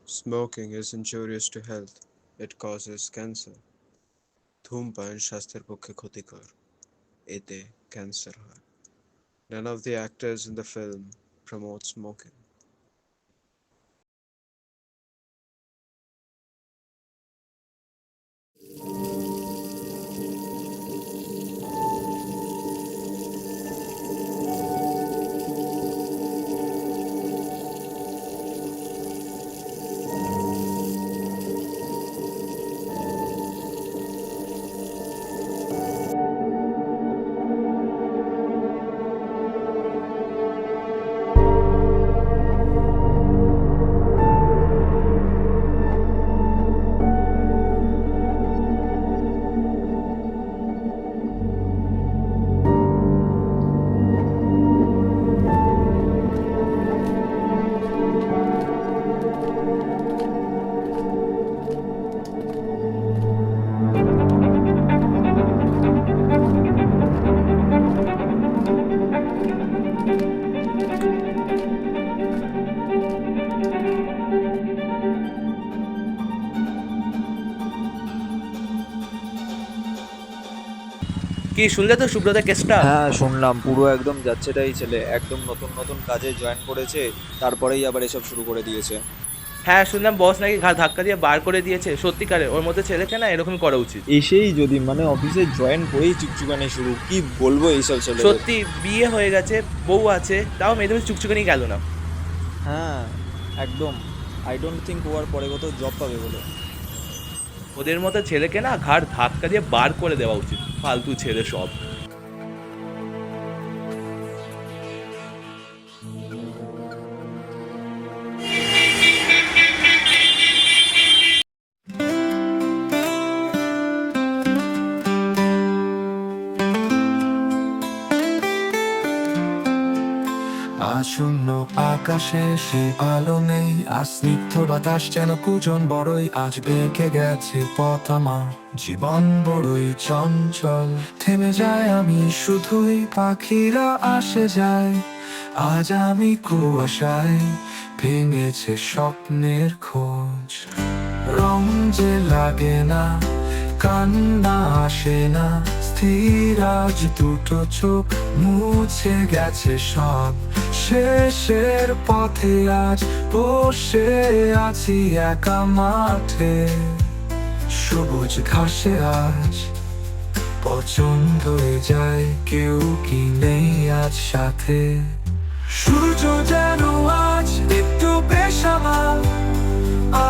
Smoking is injurious to health. It causes cancer. ধূমপান স্বাস্থ্যের পক্ষে ক্ষতিকর। এতে ক্যান্সার হয়। None of the actors in the film promote smoking. কি শুনলে তো সুব্রতের কেসটা? হ্যাঁ শুনলাম, পুরো একদম যাচ্ছে তাই ছেলে, একদম নতুন নতুন কাজে জয়েন করেছে, তারপরেই আবার এসব শুরু করে দিয়েছে। হ্যাঁ, শুনলাম বস নাকি ঘাড় ধাক্কা দিয়ে বার করে দিয়েছে। সত্যিকারে ওর মধ্যে ছেলেকে না এরকমই করা উচিত। এসেই যদি মানে অফিসে জয়েন করেই চুকচুকানি শুরু, কি বলবো এইসব ছেলে। সত্যি বিয়ে হয়ে গেছে, বউ আছে, তাও মেয়েদের চুকচুকানি গেল না। হ্যাঁ একদম, আই ডোন্ট থিঙ্ক ও আর পরে কোথাও জব পাবে বলে। ওদের মতো ছেলেকে না ঘাড় ধাক্কা দিয়ে বার করে দেওয়া উচিত, ফালতু ছেলে সব। শূন্য আকাশে সে আলো নেই, আর স্নিগ্ধ বাতাস যেন কুজন বড়ই। আজ বেঁকে গেছে পথ আমার, জীবন বড়ই চঞ্চল। থেমে যায় আমি শুধুই, পাখিরা আসে যায়। আজ আমি কুয়াশায় ভেঙেছে স্বপ্নের খোঁজ। রং যে লাগে না, কান্না আসে না, স্থির আজ দুটো চোখ, মুছে গেছে সব। শেষের পথে আজ বসে আছি একা মাঠে, সবুজ ঘাসে আজ পছন্দ হয়ে যায়, কেউ কি নেই আজ সাথে। সূর্য যেন আজ একটু বেসামাল,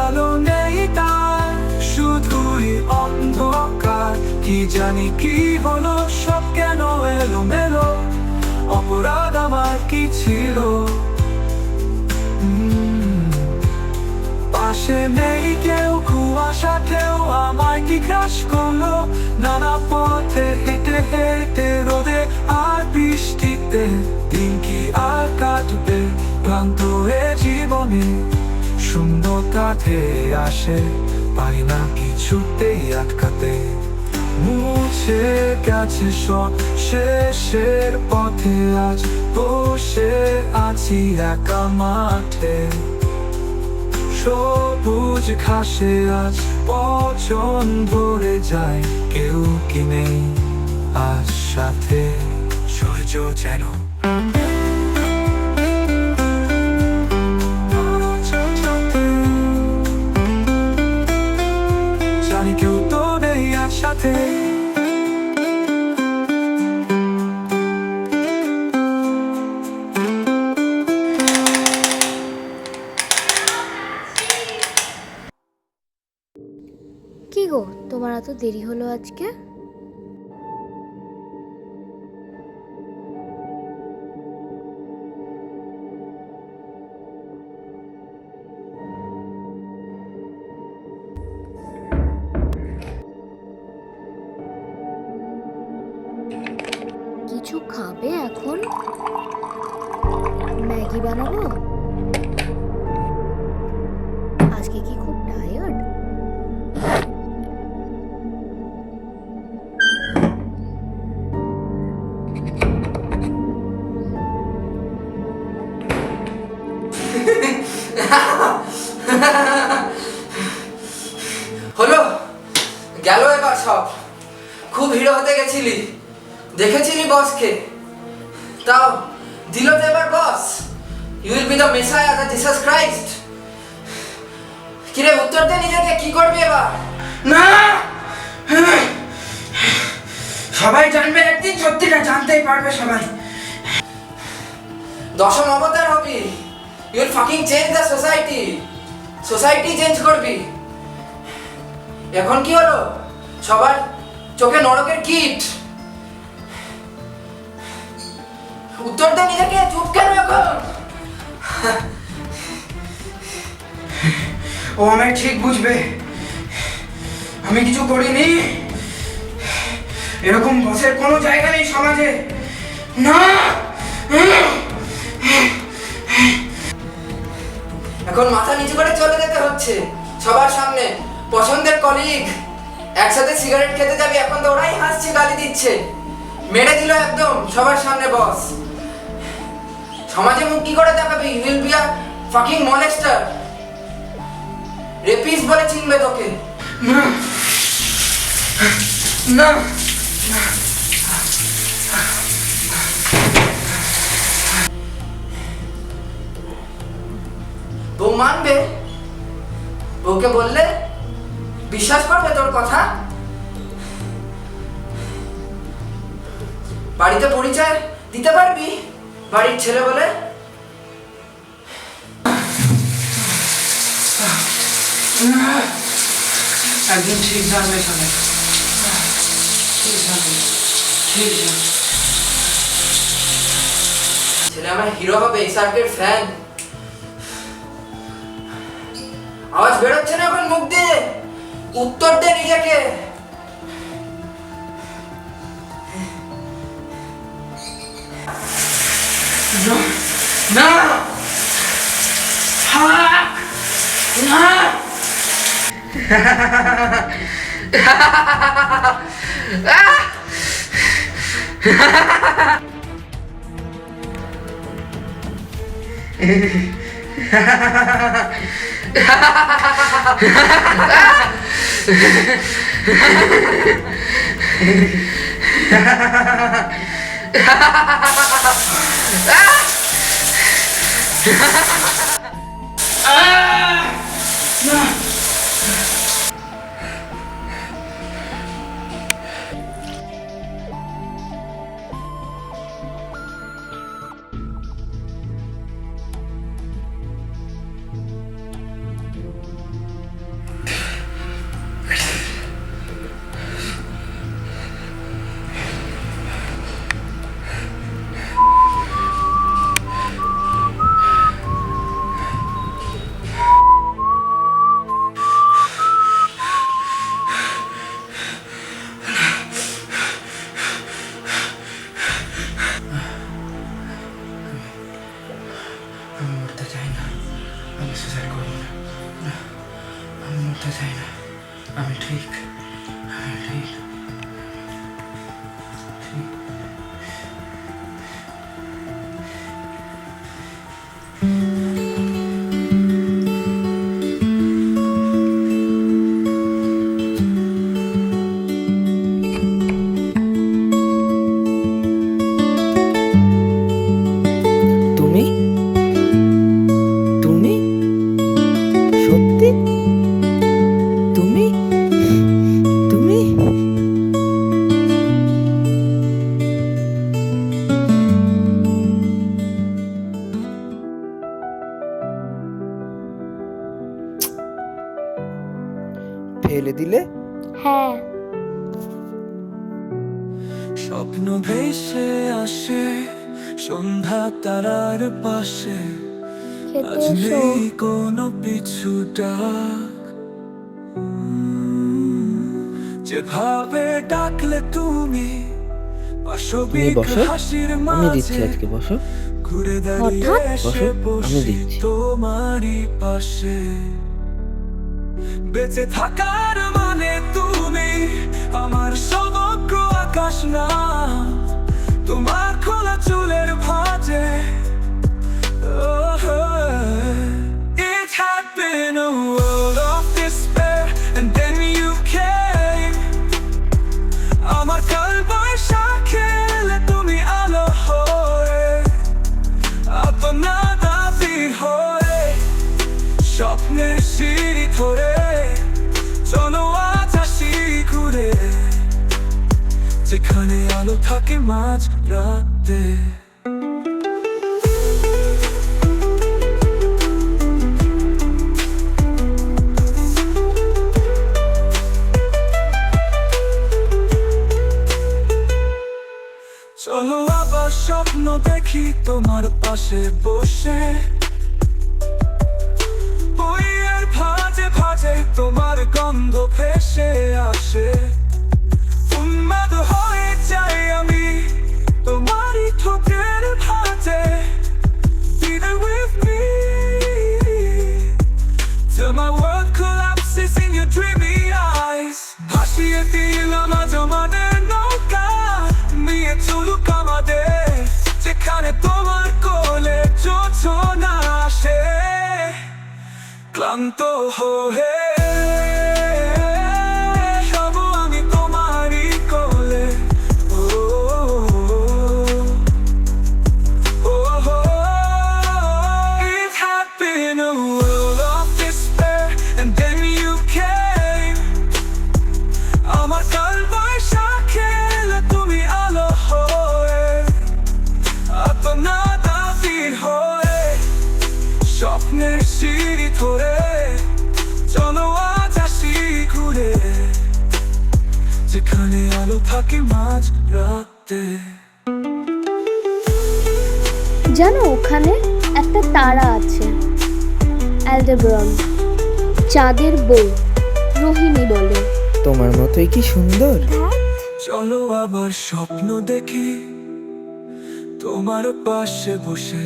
আলো নেই তার, শুধুই অন্ধকার। কি জানি কি হলো, সব কেন এলো মেলো, অপরাধ আমার কি ছিল? পাশে নেই কেউ, কুয়াশাতেও আমায় কি গ্রাস করলো। নানা পথে হেঁটে হেঁটে, রোদে আর বৃষ্টিতে, দিন কি আর কাটবে ক্লান্ত এ জীবনে। শূন্যতা ধেয়ে আসে, পারি না কিছুতেই আটকাতে। মুছে গেছে সব, শেষের পথে আজ বসে আছি একা মাঠে, সবুজ ঘাসে আজ পছন ভরে যায়, কেউ কি নেই আজ সাথে। সূর্য যেন জানি কেউ তো নেই আজ সাথে। কি গো, তোমার এত দেরি হলো আজকে? কিছু খাবে এখন? ম্যাগি বানাবো? আজকে কি খুব টায়ার্ড? হলো গেল এবার সব। খুব হিরো হতে গেছিলি, দেখেছিলি বসকে, তাও দিল তো এবার boss. You will be the messiah, the Jesus Christ. কিরে উত্তর দে নিজেকে, কি করবি এবার? না, সবাই জানবে একদিন, সত্যিটা জানতেই পারবে সবাই। দশম অবতার হবি। You will fucking change the society. Society change করবি। এখন কি হলো? সবার চোখে নরকের কীট। উত্তর দে নিজেকে, চুপ কেন এখন? ও আমায় ঠিক বুঝবে, আমি কিছু করিনি। এরকম বসের কোনো জায়গা নেই সমাজে। না, এখন মাথা নিচু করে চলে যেতে হচ্ছে সবার সামনে। পছন্দের কলিগ, একসাথে সিগারেট খেতে যাবি, এখন তো ওরাই হাসছে, গালি দিচ্ছে। মেরে দিল একদম সবার সামনে বস। সমাজে মুখ কি করে দেখাবি? You will be a fucking molester. Rapist বলে চিনবে তোকে। না, না, বউ মানবে? বউকে বললে বিশ্বাস করবে তোর কথা? বাড়িতে পরিচয় দিতে পারবি বাড়ির ছেলে বলে? না, একদিন ঠিক জানবে সবাই, ঠিক জানবে, ঠিক জানবে। ছেলে আমার হিরো হবে, এসআরকের ফ্যান। আওয়াজ বেরোচ্ছে না এখন মুখ দিয়ে? উত্তর দে নিজেকে। না, না, আমি মরতে চাই না, আমি সুসাইড করব না, আমি মরতে চাই না, আমি ঠিক, আমি ঠিক। তুমি তুমি সত্যি তুমি তুমি ফেলে দিলে? হ্যাঁ, স্বপ্ন ভেসে আসে সন্ধ্যা তারার পাশে, খেতে আজ এসো। নেই কোনো পিছু ডাক। যেভাবে ডাকলে তুমি পাশবিক বসো, হাসির আমি দিচ্ছি মাঝে আজকে, বসো। ঘুরে দাঁড়িয়ে হঠাৎ? এসে বসো, আমি বসি দিচ্ছি। তোমারই পাশে। বেঁচে থাকার মানে তুমি আমার সমগ্র আকাশ না, তোমার খোলা চুলের ভাঁজে। It had been a স্বপ্নের সিঁড়ি ধরে চলো আজ আসি ঘুরে, যেখানে আলো থাকে মাঝ রাতে। চলো আবার স্বপ্ন দেখি তোমার পাশে বসে, বইয়ের ভাঁজে ভাঁজে তোমার গন্ধ ভেসে আসে। উন্মাদ হয়ে যাই আমি তোমারই ঠোঁটের ভাঁজে। Be there with me till my world collapses in your dreamy eyes. ভাসিয়ে দিলাম আজ আমাদের নৌকা, নিয়ে চলুক আমাদের যেখানে তোমার কোলে জোছনা আসে। ক্লান্ত হয়ে যাবো আমি তোমারই কোলে। ও It had been a world of despair and then you came. আমার কাল বৈশাখে এলে তুমি আলো হয়ে, আতনাদা বীর হয়ে স্বপ্নের সিঁড়ি ধরে চলো আজ আসি ঘুরে, যেখানে আলো থাকে মাঝ রাতে। জানো ওখানে একটা তারা আছে, অ্যালডেব্রন, চাঁদের বউ, রোহিণী বলে। তোমার মতোই কি সুন্দর। চলো আবার স্বপ্ন দেখি তোমার পাশে বসে।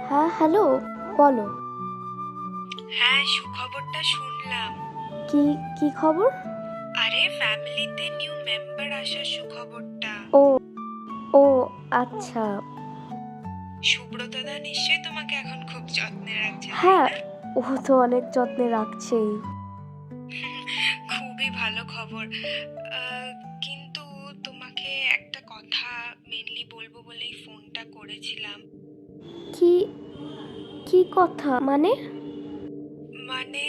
হ্যাঁ হ্যালো, বলো। হ্যাঁ, সুখবরটা শুনলাম। কি কি খবর? আরে ফ্যামিলিতে নিউ মেম্বার আসার সুখবরটা। ও ও আচ্ছা। সুব্রতদা নিশ্চয়ই তোমাকে এখন খুব যত্নে রাখছে। হ্যাঁ, ও তো অনেক যত্নে রাখছেই। খুবই ভালো খবর। কিন্তু তোমাকে একটা কথা মেনলি বলবো বলেই ফোনটা করেছিলাম। কি কি কথা মানে? মানে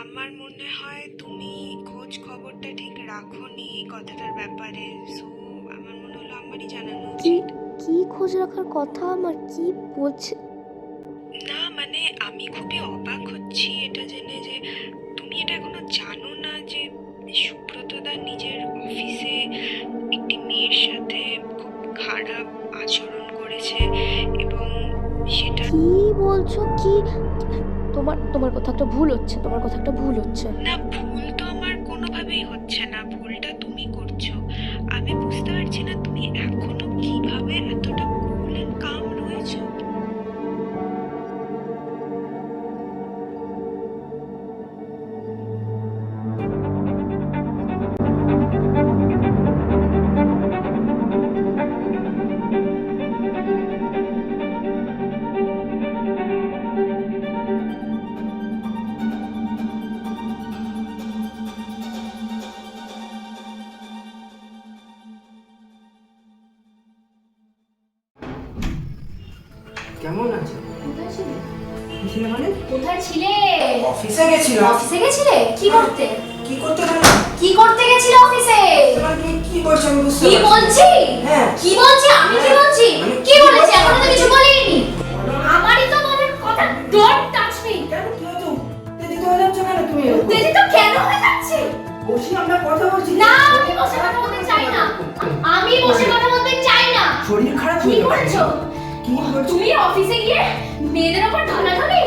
আমার মনে হয় তুমি খোঁজ খবরটা ঠিক রাখোনি কথাটার ব্যাপারে, সো আমার মনে হলো আমারই জানানো কি উচিত। কি খোঁজ রাখার কথা আমার? কি বলছে? না মানে আমি খুবই অবাক হচ্ছি এটা জেনে যে তুমি এটা এখনো জানো না যে সুব্রতদা নিজের অফিসে একটি মেয়ের সাথে খুব খারাপ আচরণ করেছে এবং সেটা। কি বলছো? কি তোমার তোমার কথা একটা ভুল হচ্ছে, তোমার কথা একটা ভুল হচ্ছে। না, ভুল তো আমার কোনোভাবেই হচ্ছে না, ভুলটা তুমি করছো। আমি বুঝতে পারছি না তুমি এখনো কিভাবে এতটা কুল এন্ড কাম রয়েছো। কেমন আছে? কোথায় ছিলে? মানে কোথায় ছিলে? অফিসে গেছিলাম। অফিসে গেছিলে? কি করতে? কি করতে গেলাম? কি করতে গেছিলে অফিসে? তোমার কি বলছো আমি বুঝতে কি পারছি না। বলছি? হ্যাঁ। কি বলছি? আমি কি বলছি? আমি কি বলেছি? এখনো তো কিছু বলিনি। আমারই তো মনের কথা। Don't touch me. কেন কি হতো? দিদি হয়ে যাচ্ছ কেন তুমি? দিদি তো কেন হয়ে যাচ্ছে? বসি আমরা কথা বলছি। না, আমি বসে কথা বলতে চাই না। আমি বসে কথা বলতে চাই না। শরীর খারাপ কি হয়ে করেছো? কি করছো? তুমি অফিসে গিয়ে মেয়েদের উপর ঢলাঢলি?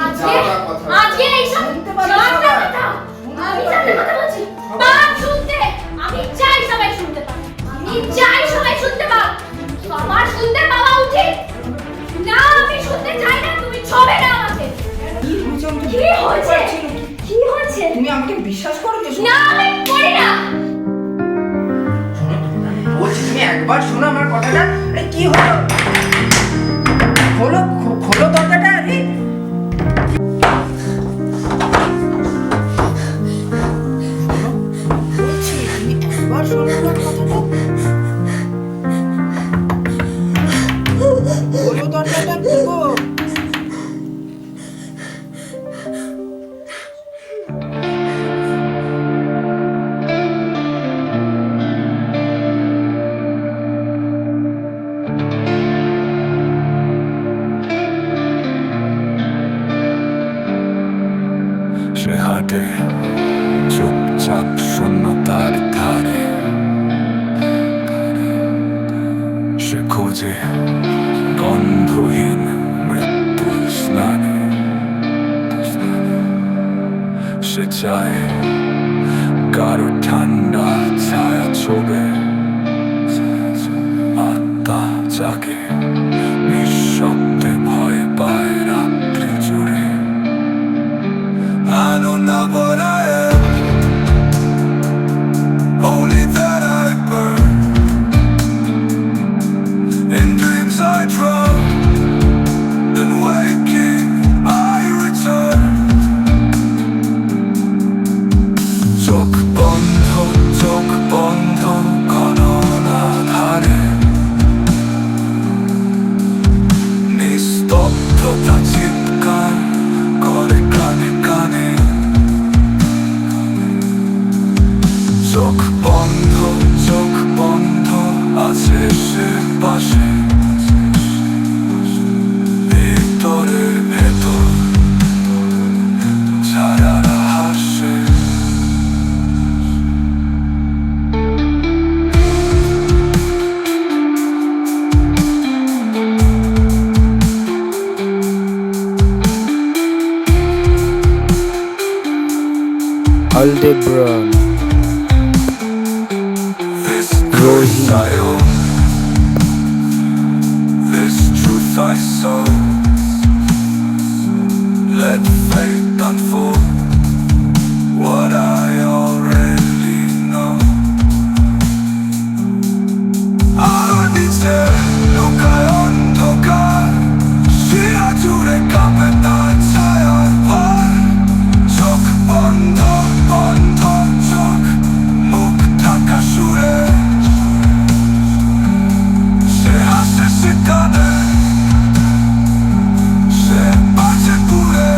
আজকে যাওয়া কথা? আজকে এইসব শুনতে পাচ্ছি জানতে সবাই। কথা। আমি শুনতে জানতে পাচ্ছি। কথা বলছি। সবাই। পাক শুনতে। আমি চাই সবাই শুনতে পাক। আমি চাই সবাই শুনতে পাক। সবার শুনতে পাওয়া উচিত। না, আমি শুনতে চাই না। তুমি ছবে না আমাকে। কি হয়েছে? আমি তো কি বুঝতে হয়েছে? পারছি না। কি হয়েছে? তুমি আমাকে বিশ্বাস করো কি? না, আমি করি না। বলছি তুমি একবার শোনো আমার কথাটা। আরে কি হলো? খোলো খোলো দরজাটা। আরে বলছি তুমি একবার যায়, কারো ঠান্ডা ছায়া ছোবে, আত্মা জাগে নিঃশব্দে ভয় পায় রাত্রি জুড়ে। I don't know what I am, only that I burn. In dreams I drown, then waking I return. চোখ বন্ধ গণনা ধারে, নিস্তব্ধতা চিৎকার করে কানে কানে। চোখ বন্ধ আছে সে পাশে, ভেতর ছায়ারা হাসে। Aldebaran, This truth I own, this truth I sow. Let fate unfold what I already know. Aron niche lukay অন্ধকার, শিরা জুড়ে কাঁপে না ছায়ার ভার। চোখ বন্ধ চোখ, মুখ ঢাকা সুরে, সে হাসে সে কাঁদে, সে বাঁচে পুরে।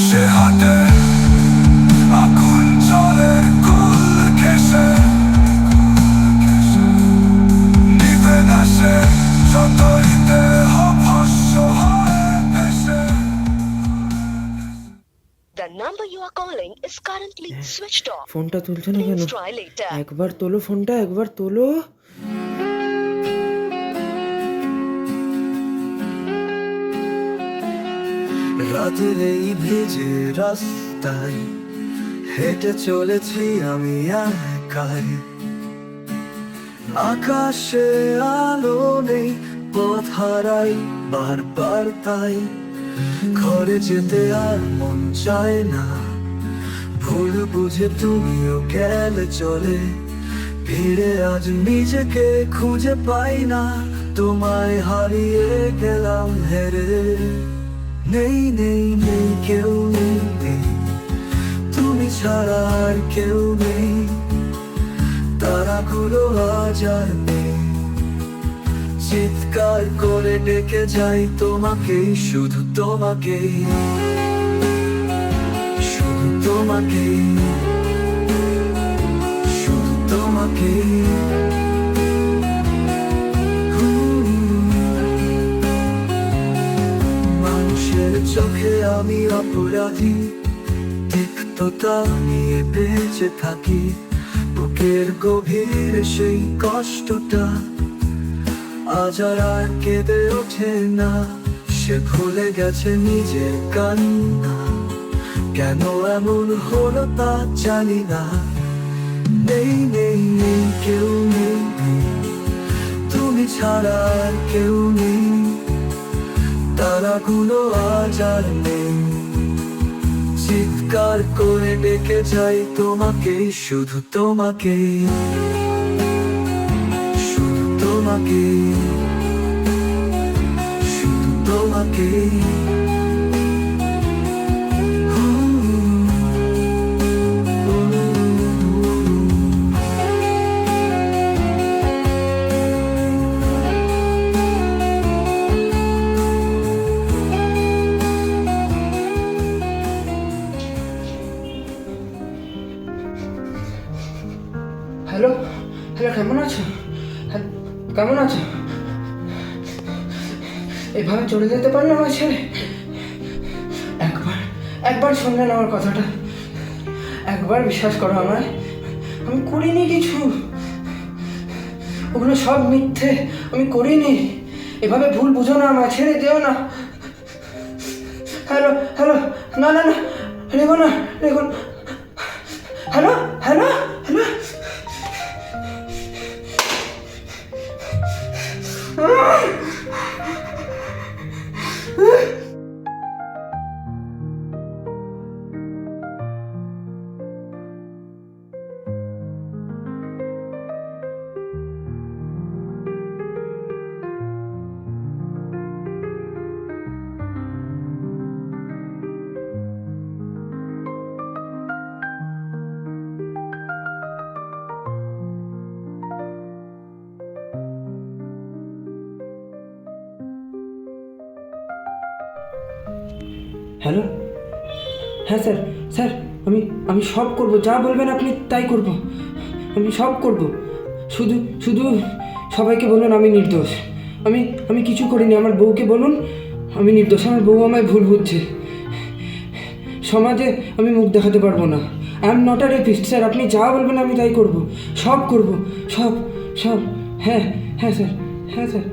সে হাতে আগুন জ্বলে কুল ঘেঁষে, নিভে না সে যতই দেহ ভস্ম হয় ভেসে। The number you are calling is currently switched off. ফোনটা তুলছে না কেন? Please try later. একবার তোলো ফোনটা, একবার তোলো। রাতের এই ভিজে রাস্তায় হেঁটে চলেছি আমি একাই, আকাশে আলো নেই, পথ হারাই বারবার তাই। ঘরে যেতে আর মন চায় না, ভুল বুঝে তুমিও গেলে চলে। ফিরে আজ নিজেকে খুঁজে পাই না, তোমায় হারিয়ে গেলাম হেরে। নেই নেই নেই কেউ নেই, তুমি ছাড়া আর কেউ নেই। তারাগুলো আজ আর নেই, চিৎকার করে ডেকে যাই তোমাকেই, শুধু তোমাকেই, শুধু তোমাকেই, শুধু তোমাকেই। মানুষের চোখে আমি অপরাধী, তিক্ততা নিয়ে বেঁচে থাকি। বুকের গভীর সেই কষ্টটা আজ আর কেঁদে ওঠে না। সে ভুলে গেছে নিজের কান্না, কেন এমন হলো তা জানি না। নেই নেই নেই কেউ নেই, তুমি ছাড়া আর কেউ নেই। তারাগুলো আজ আর নেই, চিৎকার করে ডেকে যাই তোমাকেই, শুধু তোমাকেই, শুধু তোমাকেই, শুধু তোমাকেই। হ্যালো হ্যালো, কেমন আছো? কেমন আছো? এভাবে চলে যেতে পারলো আমার ছেলে? একবার শুনলেন আমার কথাটা? একবার বিশ্বাস করো আমায়, আমি করিনি কিছু, ওগুলো সব মিথ্যে, আমি করিনি। এভাবে ভুল বুঝো না আমায়, ছেড়ে যেও না। হ্যালো হ্যালো, না না না, রেখো না, রেখো না। হ্যালো হ্যালো হ্যালো, হ্যালো, হ্যাঁ স্যার, স্যার আমি আমি সব করব, যা বলবেন আপনি তাই করব, আমি সব করব। শুধু শুধু সবাইকে বলুন আমি নির্দোষ, আমি কিছু করিনি। আমার বউকে বলুন আমি নির্দোষ, আমার বউ আমায় ভুল বুঝছে। সমাজে আমি মুখ দেখাতে পারবো না। I am not a rapist sir, আপনি যা বলবেন আমি তাই করব, সব করব, সব সব। হ্যাঁ হ্যাঁ স্যার, হ্যাঁ স্যার।